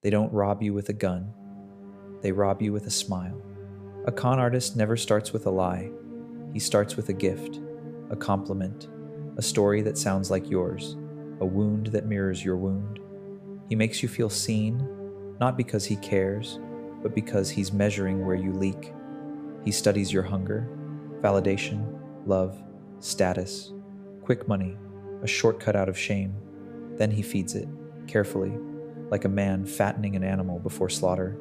They don't rob you with a gun. They rob you with a smile. A con artist never starts with a lie. He starts with a gift, a compliment, a story that sounds like yours, a wound that mirrors your wound. He makes you feel seen, not because he cares, but because he's measuring where you leak. He studies your hunger, validation, love, status, quick money, a shortcut out of shame. Then he feeds it, carefully, like a man fattening an animal before slaughter.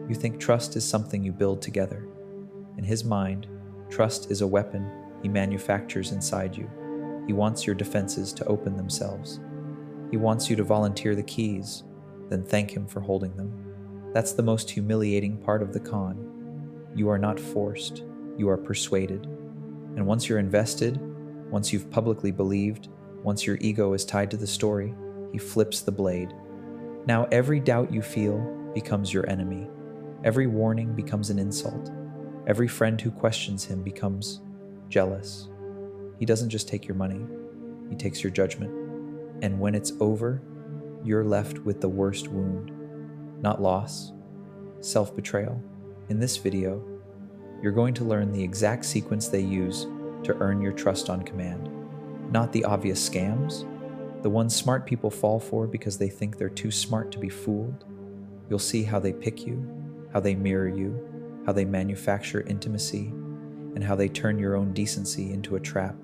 You think trust is something you build together. In his mind, trust is a weapon he manufactures inside you. He wants your defenses to open themselves. He wants you to volunteer the keys, then thank him for holding them. That's the most humiliating part of the con. You are not forced, you are persuaded. And once you're invested, once you've publicly believed, once your ego is tied to the story, he flips the blade. Now every doubt you feel becomes your enemy. Every warning becomes an insult. Every friend who questions him becomes jealous. He doesn't just take your money, he takes your judgment. And when it's over, you're left with the worst wound. Not loss, self-betrayal. In this video, you're going to learn the exact sequence they use to earn your trust on command. Not the obvious scams, the ones smart people fall for because they think they're too smart to be fooled. You'll see how they pick you, how they mirror you, how they manufacture intimacy, and how they turn your own decency into a trap.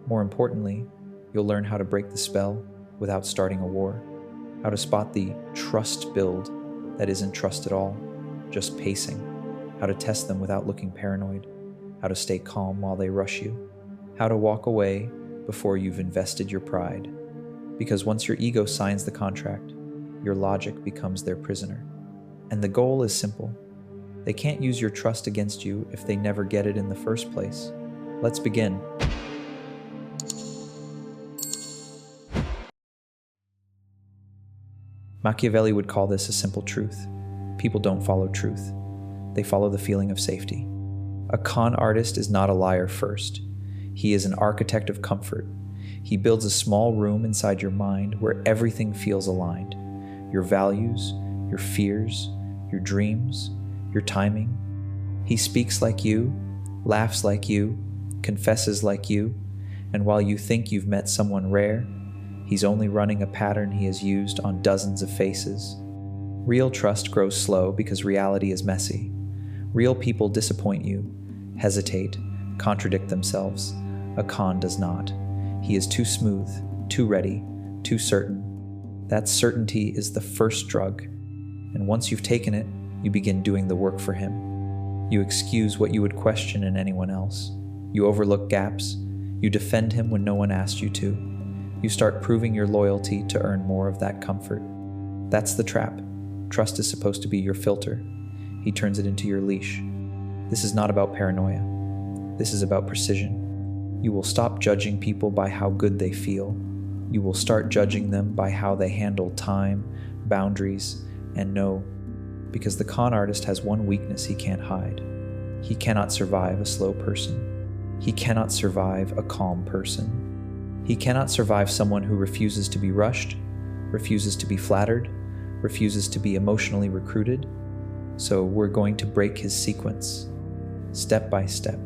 More importantly, you'll learn how to break the spell without starting a war, how to spot the trust build that isn't trust at all, just pacing, how to test them without looking paranoid, how to stay calm while they rush you, how to walk away before you've invested your pride. Because once your ego signs the contract, your logic becomes their prisoner. And the goal is simple. They can't use your trust against you if they never get it in the first place. Let's begin. Machiavelli would call this a simple truth. People don't follow truth. They follow the feeling of safety. A con artist is not a liar first. He is an architect of comfort. He builds a small room inside your mind where everything feels aligned. Your values, your fears, your dreams, your timing. He speaks like you, laughs like you, confesses like you, and while you think you've met someone rare, he's only running a pattern he has used on dozens of faces. Real trust grows slow because reality is messy. Real people disappoint you, hesitate, contradict themselves. A con does not. He is too smooth, too ready, too certain. That certainty is the first drug, and once you've taken it, you begin doing the work for him. You excuse what you would question in anyone else. You overlook gaps. You defend him when no one asked you to. You start proving your loyalty to earn more of that comfort. That's the trap. Trust is supposed to be your filter. He turns it into your leash. This is not about paranoia. This is about precision. You will stop judging people by how good they feel. You will start judging them by how they handle time, boundaries, and no. Because the con artist has one weakness he can't hide. He cannot survive a slow person. He cannot survive a calm person. He cannot survive someone who refuses to be rushed, refuses to be flattered, refuses to be emotionally recruited. So we're going to break his sequence, step by step.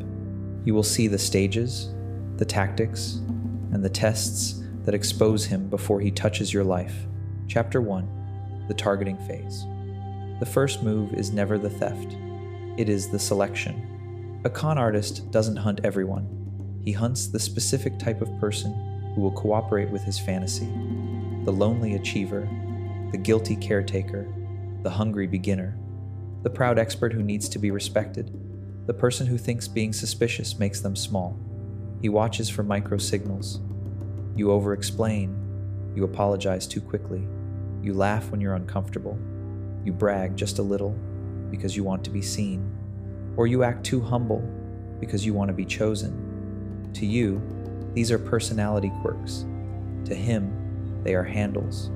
You will see the stages, the tactics, and the tests that expose him before he touches your life. Chapter 1, the targeting phase. The first move is never the theft. It is the selection. A con artist doesn't hunt everyone. He hunts the specific type of person who will cooperate with his fantasy. The lonely achiever, the guilty caretaker, the hungry beginner, the proud expert who needs to be respected, the person who thinks being suspicious makes them small. He watches for micro-signals. You over-explain. You apologize too quickly. You laugh when you're uncomfortable. You brag just a little because you want to be seen. Or you act too humble because you want to be chosen. To you, these are personality quirks. To him, they are handles.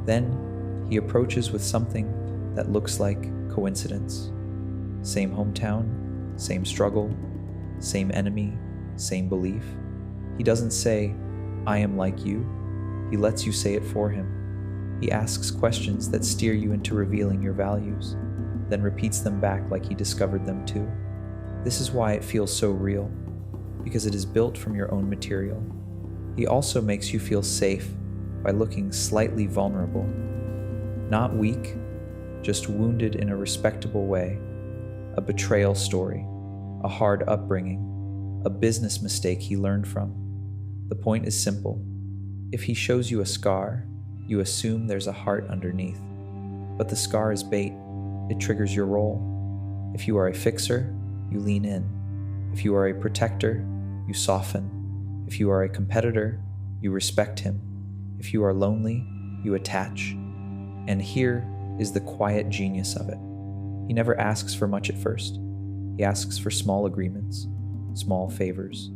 Then he approaches with something that looks like coincidence. Same hometown, same struggle, same enemy, same belief. He doesn't say, "I am like you." He lets you say it for him. He asks questions that steer you into revealing your values, then repeats them back like he discovered them too. This is why it feels so real, because it is built from your own material. He also makes you feel safe by looking slightly vulnerable. Not weak, just wounded in a respectable way. A betrayal story, a hard upbringing, a business mistake he learned from. The point is simple. If he shows you a scar, you assume there's a heart underneath. But the scar is bait. It triggers your role. If you are a fixer, you lean in. If you are a protector, you soften. If you are a competitor, you respect him. If you are lonely, you attach. And here is the quiet genius of it. He never asks for much at first. He asks for small agreements, small favors,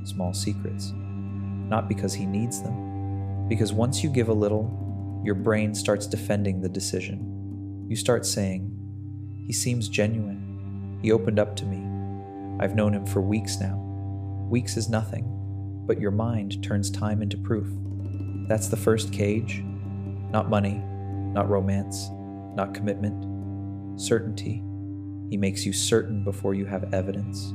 small secrets. Not because he needs them. Because once you give a little, your brain starts defending the decision. You start saying, "He seems genuine. He opened up to me. I've known him for weeks now." Weeks is nothing, but your mind turns time into proof. That's the first cage. Not money, not romance, not commitment. Certainty. He makes you certain before you have evidence.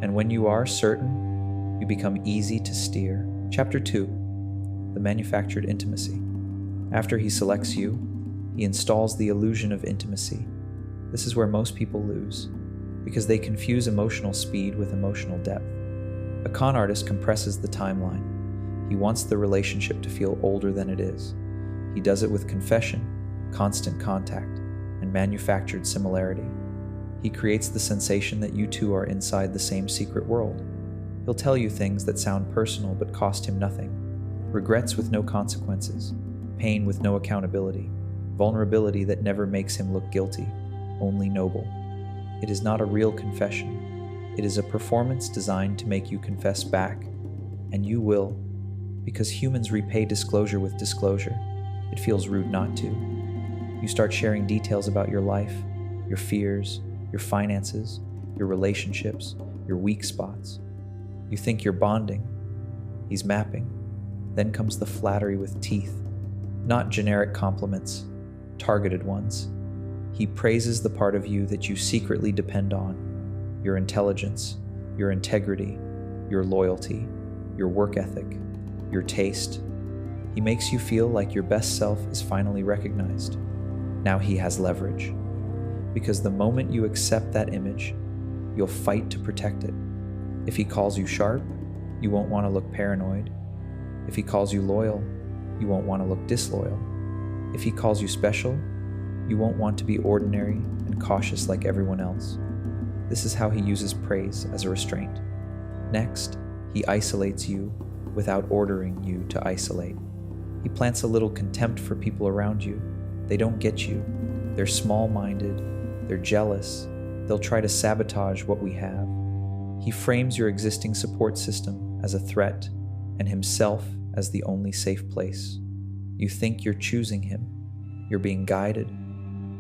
And when you are certain, you become easy to steer. Chapter 2. The manufactured intimacy. After he selects you, he installs the illusion of intimacy. This is where most people lose, because they confuse emotional speed with emotional depth. A con artist compresses the timeline. He wants the relationship to feel older than it is. He does it with confession, constant contact, and manufactured similarity. He creates the sensation that you two are inside the same secret world. He'll tell you things that sound personal but cost him nothing. Regrets with no consequences. Pain with no accountability. Vulnerability that never makes him look guilty, only noble. It is not a real confession. It is a performance designed to make you confess back. And you will, because humans repay disclosure with disclosure. It feels rude not to. You start sharing details about your life, your fears, your finances, your relationships, your weak spots. You think you're bonding. He's mapping. Then comes the flattery with teeth. Not generic compliments, targeted ones. He praises the part of you that you secretly depend on. Your intelligence, your integrity, your loyalty, your work ethic, your taste. He makes you feel like your best self is finally recognized. Now he has leverage. Because the moment you accept that image, you'll fight to protect it. If he calls you sharp, you won't want to look paranoid. If he calls you loyal, you won't want to look disloyal. If he calls you special, you won't want to be ordinary and cautious like everyone else. This is how he uses praise as a restraint. Next, he isolates you without ordering you to isolate. He plants a little contempt for people around you. They don't get you. They're small-minded. They're jealous. They'll try to sabotage what we have. He frames your existing support system as a threat and himself as the only safe place. You think you're choosing him. You're being guided.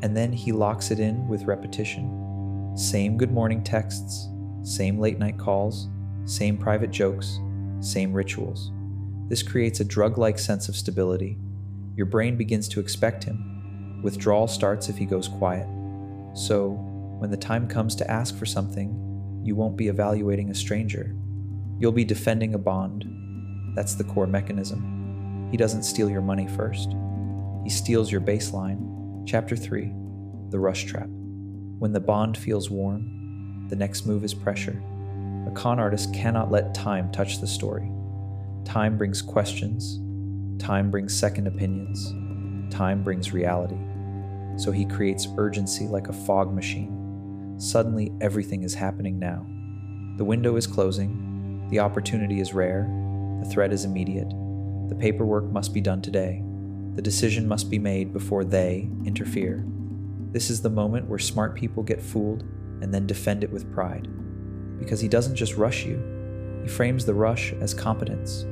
And then he locks it in with repetition. Same good morning texts, same late night calls, same private jokes, same rituals. This creates a drug-like sense of stability. Your brain begins to expect him. Withdrawal starts if he goes quiet. So, when the time comes to ask for something, you won't be evaluating a stranger. You'll be defending a bond. That's the core mechanism. He doesn't steal your money first. He steals your baseline. Chapter 3. The Rush Trap. When the bond feels warm, the next move is pressure. A con artist cannot let time touch the story. Time brings questions. Time brings second opinions. Time brings reality. So he creates urgency like a fog machine. Suddenly, everything is happening now. The window is closing. The opportunity is rare. The threat is immediate. The paperwork must be done today. The decision must be made before they interfere. This is the moment where smart people get fooled and then defend it with pride. Because he doesn't just rush you. He frames the rush as competence.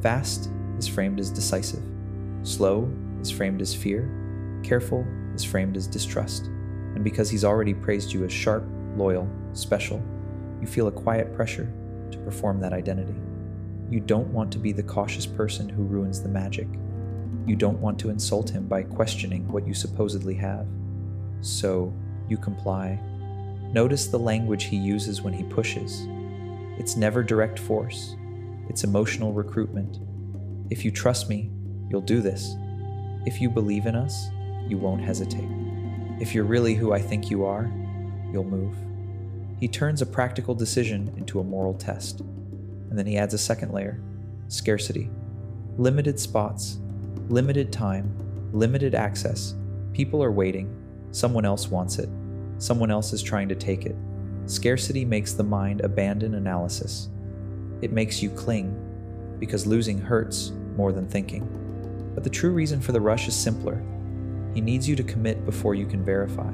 Fast is framed as decisive. Slow is framed as fear. Careful is framed as distrust. And because he's already praised you as sharp, loyal, special, you feel a quiet pressure to perform that identity. You don't want to be the cautious person who ruins the magic. You don't want to insult him by questioning what you supposedly have. So you comply. Notice the language he uses when he pushes. It's never direct force. It's emotional recruitment. If you trust me, you'll do this. If you believe in us, you won't hesitate. If you're really who I think you are, you'll move. He turns a practical decision into a moral test. And then he adds a second layer: scarcity. Limited spots, limited time, limited access. People are waiting. Someone else wants it. Someone else is trying to take it. Scarcity makes the mind abandon analysis. It makes you cling, because losing hurts more than thinking. But the true reason for the rush is simpler. He needs you to commit before you can verify.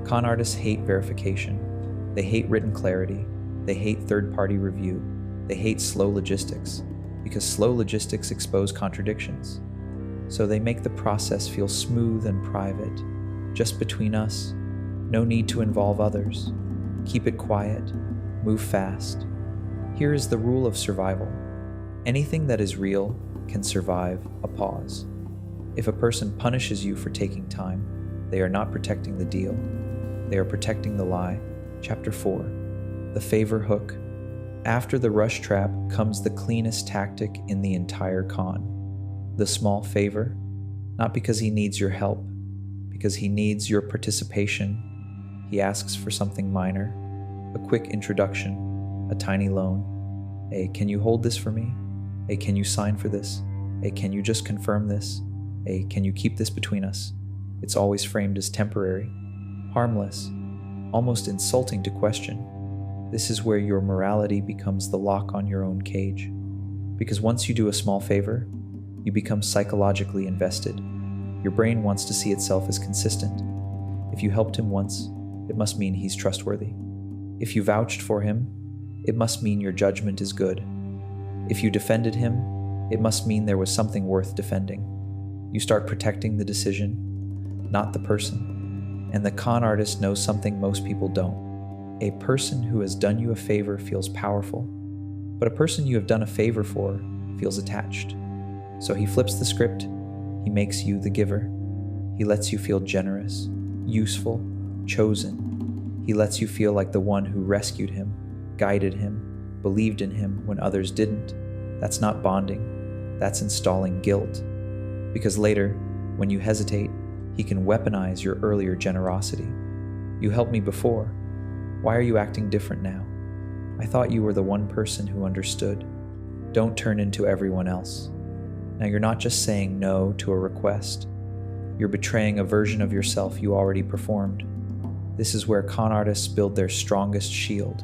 Con artists hate verification. They hate written clarity. They hate third-party review. They hate slow logistics, because slow logistics expose contradictions. So they make the process feel smooth and private, just between us. No need to involve others. Keep it quiet. Move fast. Here is the rule of survival. Anything that is real can survive a pause. If a person punishes you for taking time, they are not protecting the deal. They are protecting the lie. Chapter 4. The favor hook. After the rush trap comes the cleanest tactic in the entire con. The small favor, not because he needs your help, because he needs your participation. He asks for something minor, a quick introduction, a tiny loan. A, can you hold this for me? A, can you sign for this? A, can you just confirm this? A, can you keep this between us? It's always framed as temporary, harmless, almost insulting to question. This is where your morality becomes the lock on your own cage. Because once you do a small favor, you become psychologically invested. Your brain wants to see itself as consistent. If you helped him once, it must mean he's trustworthy. If you vouched for him, it must mean your judgment is good. If you defended him, it must mean there was something worth defending. You start protecting the decision, not the person. And the con artist knows something most people don't. A person who has done you a favor feels powerful, but a person you have done a favor for feels attached. So he flips the script. He makes you the giver. He lets you feel generous, useful, chosen. He lets you feel like the one who rescued him, guided him, believed in him when others didn't. That's not bonding. That's installing guilt. Because later, when you hesitate, he can weaponize your earlier generosity. You helped me before. Why are you acting different now? I thought you were the one person who understood. Don't turn into everyone else. Now you're not just saying no to a request. You're betraying a version of yourself you already performed. This is where con artists build their strongest shield.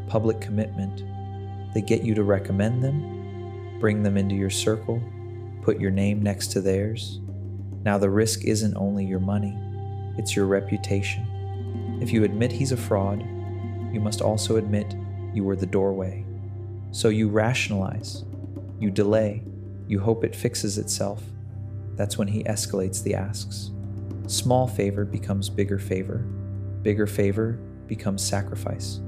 Public commitment. They get you to recommend them, bring them into your circle, put your name next to theirs. Now the risk isn't only your money, it's your reputation. If you admit he's a fraud, you must also admit you were the doorway. So you rationalize, you delay, you hope it fixes itself. That's when he escalates the asks. Small favor becomes bigger favor. Bigger favor becomes sacrifice.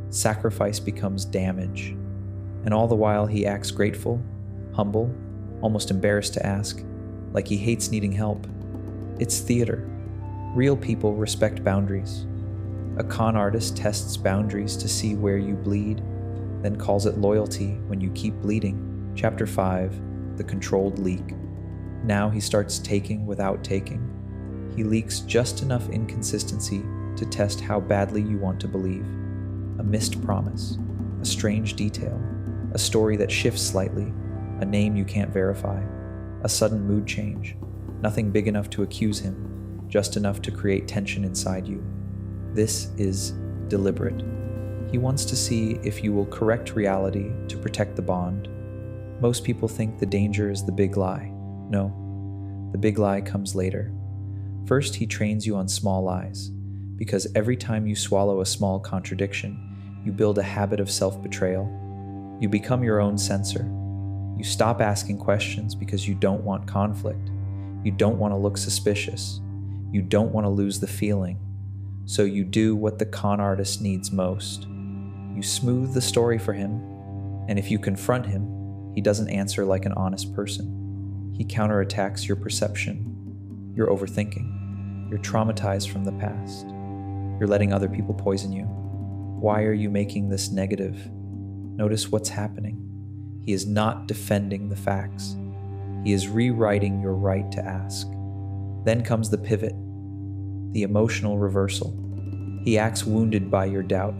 Sacrifice becomes damage. And all the while he acts grateful, humble, almost embarrassed to ask, like he hates needing help. It's theater. Real people respect boundaries. A con artist tests boundaries to see where you bleed, then calls it loyalty when you keep bleeding. Chapter 5, the controlled leak. Now he starts taking without taking. He leaks just enough inconsistency to test how badly you want to believe. A missed promise, a strange detail, a story that shifts slightly, a name you can't verify, a sudden mood change, nothing big enough to accuse him, just enough to create tension inside you. This is deliberate. He wants to see if you will correct reality to protect the bond. Most people think the danger is the big lie. No, the big lie comes later. First, he trains you on small lies, because every time you swallow a small contradiction, you build a habit of self-betrayal. You become your own censor. You stop asking questions because you don't want conflict. You don't want to look suspicious. You don't want to lose the feeling. So you do what the con artist needs most. You smooth the story for him, and if you confront him, he doesn't answer like an honest person. He counterattacks your perception. You're overthinking. You're traumatized from the past. You're letting other people poison you. Why are you making this negative? Notice what's happening. He is not defending the facts. He is rewriting your right to ask. Then comes the pivot, the emotional reversal. He acts wounded by your doubt,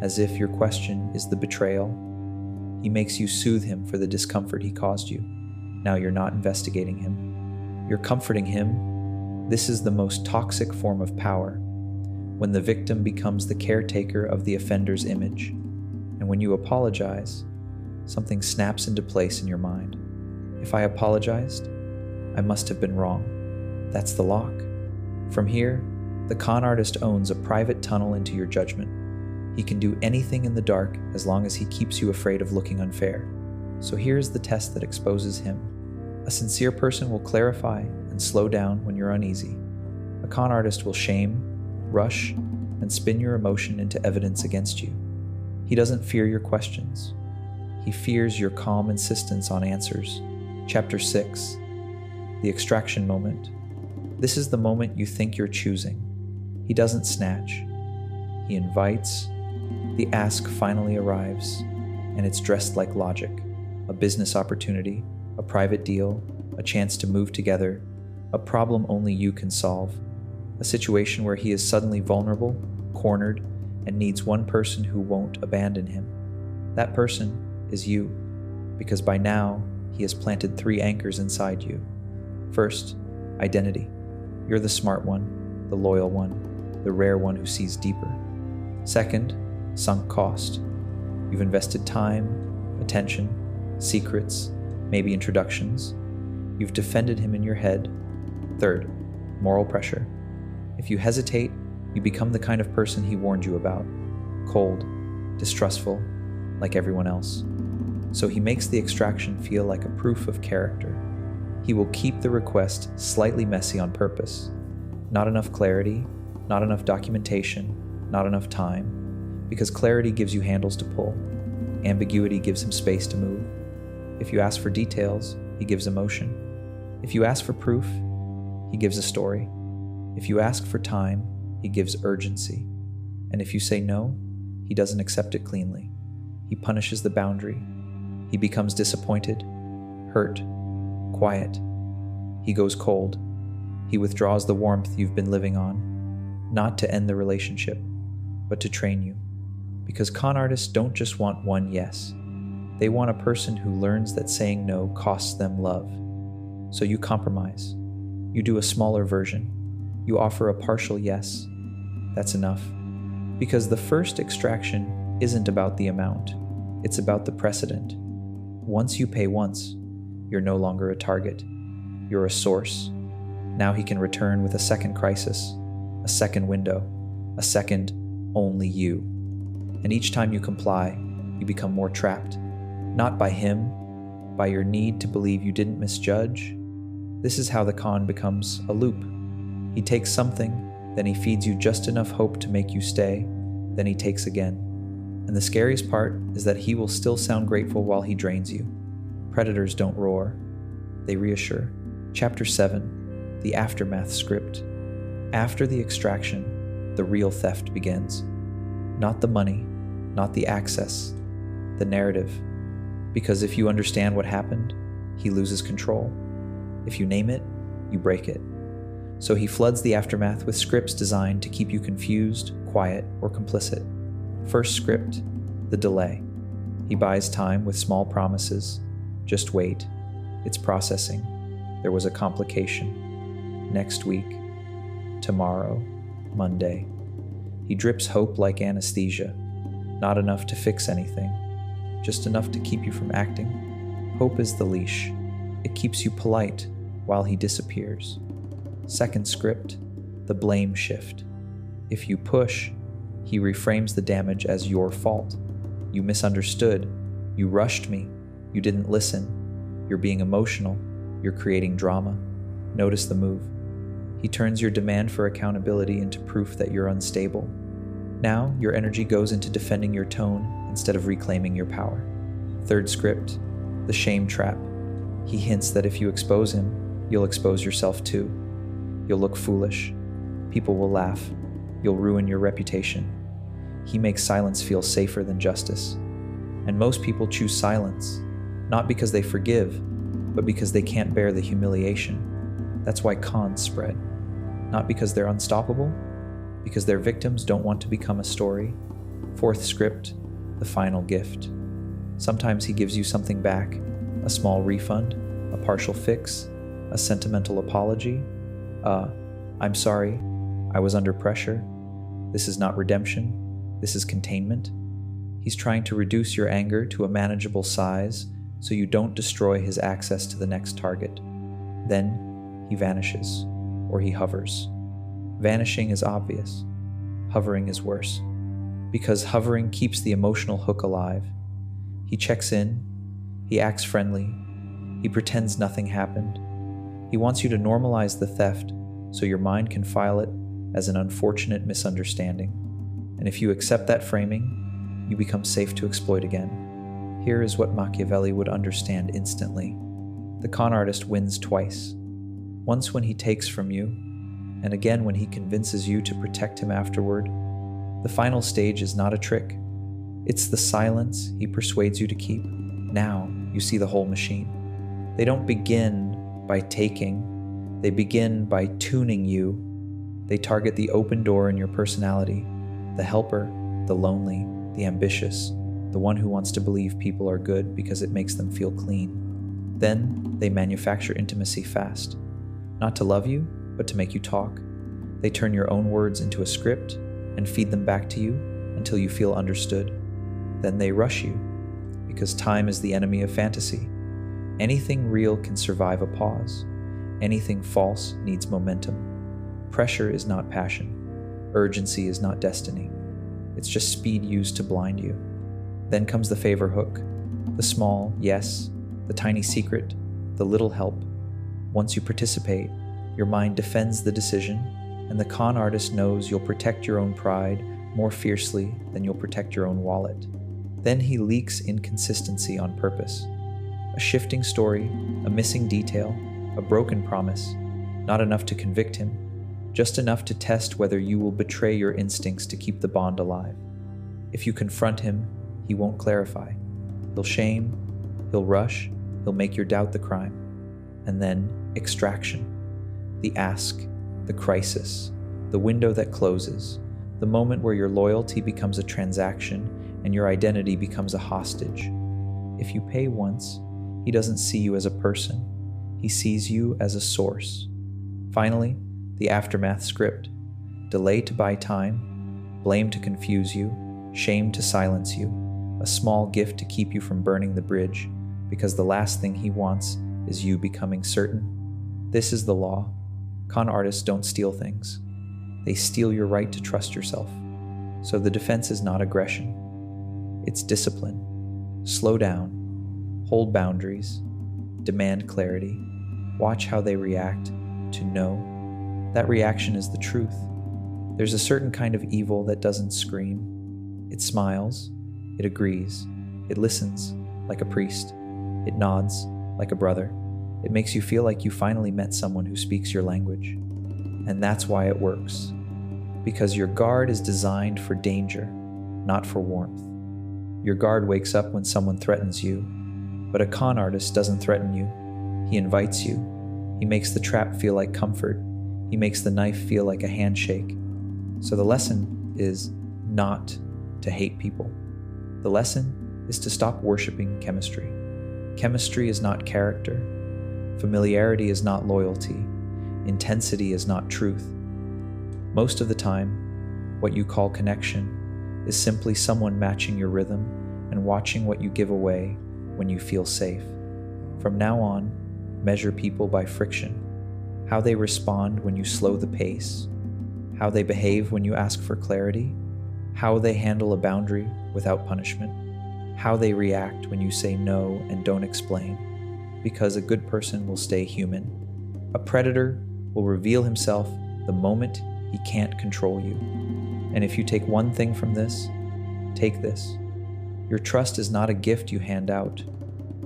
as if your question is the betrayal. He makes you soothe him for the discomfort he caused you. Now you're not investigating him. You're comforting him. This is the most toxic form of power, when the victim becomes the caretaker of the offender's image. And when you apologize, something snaps into place in your mind. If I apologized, I must have been wrong. That's the lock. From here, the con artist owns a private tunnel into your judgment. He can do anything in the dark as long as he keeps you afraid of looking unfair. So here's the test that exposes him. A sincere person will clarify and slow down when you're uneasy. A con artist will shame, rush, and spin your emotion into evidence against you. He doesn't fear your questions. He fears your calm insistence on answers. Chapter 6. The extraction moment. This is the moment you think you're choosing. He doesn't snatch. He invites. The ask finally arrives, and it's dressed like logic. A business opportunity, a private deal, a chance to move together, a problem only you can solve, a situation where he is suddenly vulnerable, cornered, and needs one person who won't abandon him. That person is you, because by now he has planted 3 anchors inside you. First, identity. You're the smart one, the loyal one, the rare one who sees deeper. Second, sunk cost. You've invested time, attention, secrets, maybe introductions. You've defended him in your head. Third, moral pressure. If you hesitate, you become the kind of person he warned you about. Cold, distrustful, like everyone else. So he makes the extraction feel like a proof of character. He will keep the request slightly messy on purpose. Not enough clarity, not enough documentation, not enough time, because clarity gives you handles to pull. Ambiguity gives him space to move. If you ask for details, he gives emotion. If you ask for proof, he gives a story. If you ask for time, he gives urgency. And if you say no, he doesn't accept it cleanly. He punishes the boundary. He becomes disappointed, hurt, quiet. He goes cold. He withdraws the warmth you've been living on, not to end the relationship, but to train you. Because con artists don't just want one yes. They want a person who learns that saying no costs them love. So you compromise. You do a smaller version. You offer a partial yes. That's enough. Because the first extraction isn't about the amount. It's about the precedent. Once you pay once, you're no longer a target. You're a source. Now he can return with a second crisis, a second window, a second only you. And each time you comply, you become more trapped. Not by him, by your need to believe you didn't misjudge. This is how the con becomes a loop. He takes something, then he feeds you just enough hope to make you stay, then he takes again. And the scariest part is that he will still sound grateful while he drains you. Predators don't roar, they reassure. Chapter 7, the aftermath script. After the extraction, the real theft begins. Not the money, not the access, the narrative. Because if you understand what happened, he loses control. If you name it, you break it. So he floods the aftermath with scripts designed to keep you confused, quiet, or complicit. First script, the delay. He buys time with small promises. Just wait. It's processing. There was a complication. Next week. Tomorrow. Monday. He drips hope like anesthesia. Not enough to fix anything. Just enough to keep you from acting. Hope is the leash. It keeps you polite while he disappears. Second script, the blame shift. If you push, he reframes the damage as your fault. You misunderstood. You rushed me. You didn't listen. You're being emotional. You're creating drama. Notice the move. He turns your demand for accountability into proof that you're unstable. Now, your energy goes into defending your tone instead of reclaiming your power. Third script, the shame trap. He hints that if you expose him, you'll expose yourself too. You'll look foolish. People will laugh. You'll ruin your reputation. He makes silence feel safer than justice. And most people choose silence, not because they forgive, but because they can't bear the humiliation. That's why cons spread. Not because they're unstoppable, because their victims don't want to become a story. Fourth script, the final gift. Sometimes he gives you something back, a small refund, a partial fix, a sentimental apology. I'm sorry, I was under pressure. This is not redemption, this is containment. He's trying to reduce your anger to a manageable size so you don't destroy his access to the next target. Then he vanishes, or he hovers. Vanishing is obvious. Hovering is worse, because hovering keeps the emotional hook alive. He checks in, he acts friendly, he pretends nothing happened. He wants you to normalize the theft so your mind can file it as an unfortunate misunderstanding. And if you accept that framing, you become safe to exploit again. Here is what Machiavelli would understand instantly. The con artist wins twice. Once when he takes from you, and again when he convinces you to protect him afterward. The final stage is not a trick. It's the silence he persuades you to keep. Now you see the whole machine. They don't begin by taking. They begin by tuning you. They target the open door in your personality, the helper, the lonely, the ambitious, the one who wants to believe people are good because it makes them feel clean. Then they manufacture intimacy fast, not to love you, but to make you talk. They turn your own words into a script and feed them back to you until you feel understood. Then they rush you, because time is the enemy of fantasy. Anything real can survive a pause. Anything false needs momentum. Pressure is not passion. Urgency is not destiny. It's just speed used to blind you. Then comes the favor hook, the small yes, the tiny secret, the little help. Once you participate, your mind defends the decision, and the con artist knows you'll protect your own pride more fiercely than you'll protect your own wallet. Then he leaks inconsistency on purpose. A shifting story, a missing detail, a broken promise, not enough to convict him, just enough to test whether you will betray your instincts to keep the bond alive. If you confront him, he won't clarify. He'll shame, he'll rush, he'll make your doubt the crime. And then extraction. The ask, the crisis, the window that closes, the moment where your loyalty becomes a transaction and your identity becomes a hostage. If you pay once, he doesn't see you as a person. He sees you as a source. Finally, the aftermath script. Delay to buy time, blame to confuse you, shame to silence you, a small gift to keep you from burning the bridge, because the last thing he wants is you becoming certain. This is the law. Con artists don't steal things. They steal your right to trust yourself. So the defense is not aggression. It's discipline. Slow down. Hold boundaries. Demand clarity. Watch how they react. To know. That reaction is the truth. There's a certain kind of evil that doesn't scream. It smiles. It agrees. It listens, like a priest. It nods, like a brother. It makes you feel like you finally met someone who speaks your language. And that's why it works. Because your guard is designed for danger, not for warmth. Your guard wakes up when someone threatens you, but a con artist doesn't threaten you. He invites you. He makes the trap feel like comfort. He makes the knife feel like a handshake. So the lesson is not to hate people. The lesson is to stop worshiping chemistry. Chemistry is not character. Familiarity is not loyalty. Intensity is not truth. Most of the time, what you call connection is simply someone matching your rhythm and watching what you give away when you feel safe. From now on, measure people by friction. How they respond when you slow the pace. How they behave when you ask for clarity. How they handle a boundary without punishment. How they react when you say no and don't explain. Because a good person will stay human. A predator will reveal himself the moment he can't control you. And if you take one thing from this, take this. Your trust is not a gift you hand out.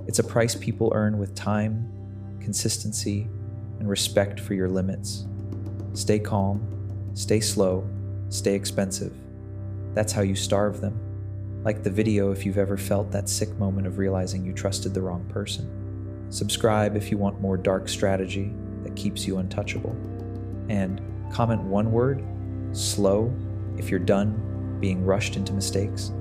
It's a price people earn with time, consistency, and respect for your limits. Stay calm, stay slow, stay expensive. That's how you starve them. Like the video if you've ever felt that sick moment of realizing you trusted the wrong person. Subscribe if you want more dark strategy that keeps you untouchable. And comment one word, slow, if you're done being rushed into mistakes.